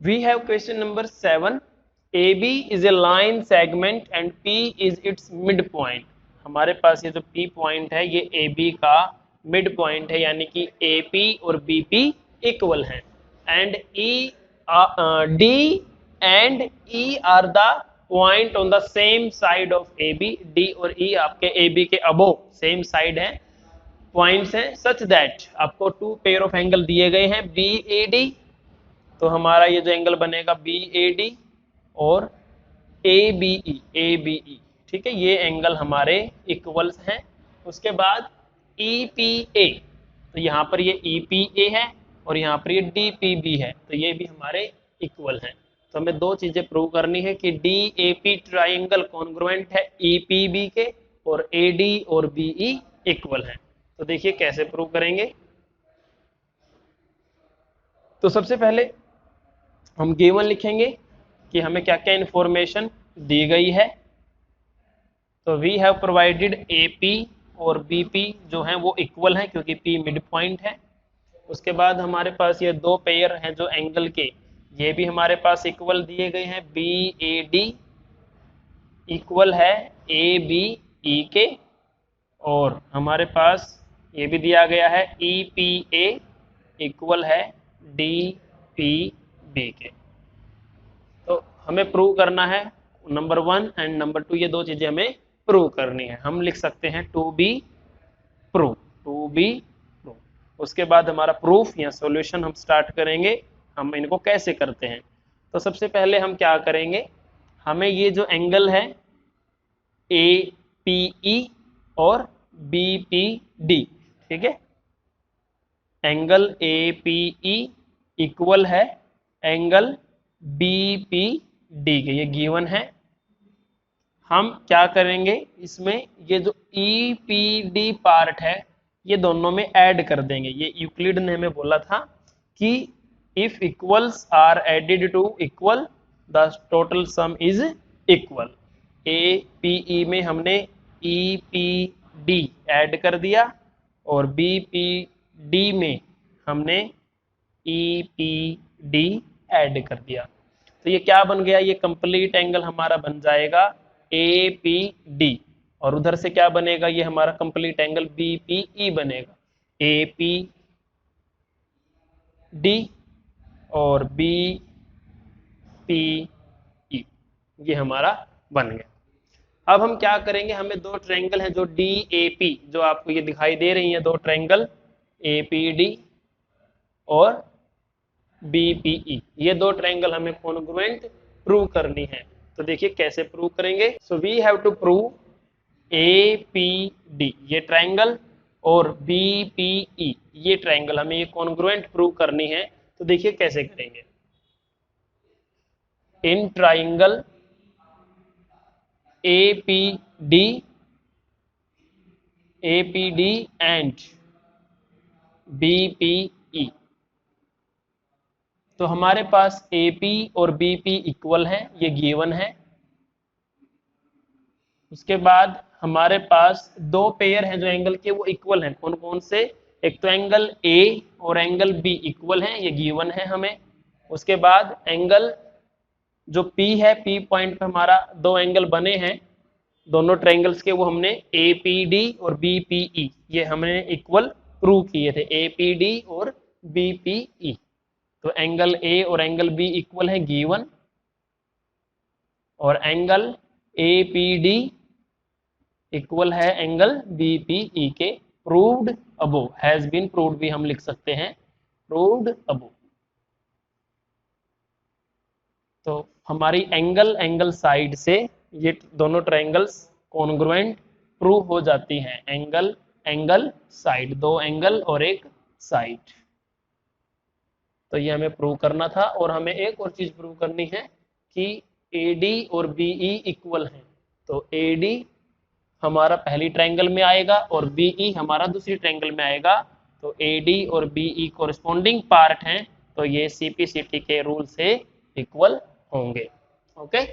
We have question number 7. AB is a line segment and P is its midpoint. हमारे पास ये जो P point है ये AB का मिड पॉइंट है, यानी कि AP और BP इक्वल हैं, and D and E are the point on the same side of AB. D और E आपके AB के अबोव सेम साइड हैं, पॉइंट्स हैं, सच दैट आपको टू पेयर ऑफ एंगल दिए गए हैं BAD, तो हमारा ये जो एंगल बनेगा BAD और ABE, ठीक है, ये एंगल हमारे इक्वल्स हैं। उसके बाद EPA, तो यहाँ पर ये EPA है और यहाँ पर ये DPB है, तो ये भी हमारे इक्वल हैं। तो हमें दो चीजें प्रूव करनी है कि DAP ट्राइंगल कॉन्ग्रुएंट है EPB के और AD और BE इक्वल हैं। तो देखिए कैसे प्रूव करेंगे। तो सबसे पहले हम गिवन लिखेंगे कि हमें क्या क्या इंफॉर्मेशन दी गई है। तो वी हैव प्रोवाइडेड AP और BP जो हैं वो इक्वल हैं क्योंकि P मिड पॉइंट है। उसके बाद हमारे पास ये दो पेयर हैं जो एंगल के, ये भी हमारे पास इक्वल दिए गए हैं, BAD इक्वल है ABE के, और हमारे पास ये भी दिया गया है EPA इक्वल है DPB के। तो हमें प्रूव करना है नंबर 1 एंड नंबर 2, ये दो चीजें हमें प्रूव करनी है। हम लिख सकते हैं टू बी प्रूव। उसके बाद हमारा प्रूफ या सॉल्यूशन हम स्टार्ट करेंगे। हम इनको कैसे करते हैं, तो सबसे पहले हम क्या करेंगे, हमें ये जो एंगल है APE और BPD, ठीक है, एंगल APE इक्वल है एंगल BPD के, ये गिवन है। हम क्या करेंगे, इसमें ये जो EPD पार्ट है ये दोनों में ऐड कर देंगे। ये यूक्लिड ने हमें बोला था कि if equals are added to equal the total sum is equal. APE में हमने EPD ऐड कर दिया और BPD में हमने EPD ऐड कर दिया, तो ये क्या बन गया, ये कंप्लीट एंगल हमारा बन जाएगा APD, और उधर से क्या बनेगा, ये हमारा कंप्लीट एंगल BPE बनेगा। APD और BPE ये हमारा बन गया। अब हम क्या करेंगे, हमें दो ट्रायंगल हैं जो DAP, जो आपको ये दिखाई दे रही हैं दो ट्रायंगल APD और BPE, ये दो ट्रायंगल हमें कॉन्ग्रुएंट प्रूव करनी है। तो देखिए कैसे प्रूव करेंगे। So we have to prove APD ये ट्रायंगल और BPE ये ट्रायंगल, हमें ये कॉन्ग्रुएंट प्रूव करनी है। तो देखिए कैसे करेंगे। In triangle APD and BPE, तो हमारे पास AP और BP इक्वल हैं, ये गिवन है। उसके बाद हमारे पास दो पेयर हैं जो एंगल के वो इक्वल हैं, कौन कौन से, एक तो एंगल A और एंगल B इक्वल हैं, ये गिवन है हमें। उसके बाद एंगल जो P है, P पॉइंट पे हमारा दो एंगल बने हैं दोनों ट्रायंगल्स के, वो हमने APD और BPE ये हमने इक्वल प्रूव किए थे, APD और BPE। तो एंगल A और एंगल B इक्वल है गिवन, और एंगल APD इक्वल है एंगल BPE के, proved above, has been proved भी हम लिख सकते हैं, प्रूव्ड अबोव। तो हमारी एंगल साइड से ये दोनों ट्रायंगल्स कॉन्ग्रुएंट प्रूव हो जाती हैं, एंगल साइड, दो एंगल और एक साइड। तो ये हमें प्रूव करना था, और हमें एक और चीज प्रूव करनी है कि AD और BE इक्वल हैं। तो AD हमारा पहली ट्रायंगल में आएगा और BE हमारा दूसरी ट्रायंगल में आएगा। तो AD और BE कोरिस्पोंडिंग पार्ट हैं, तो ये CPCT के रूल से इक्वल होंगे। ओके।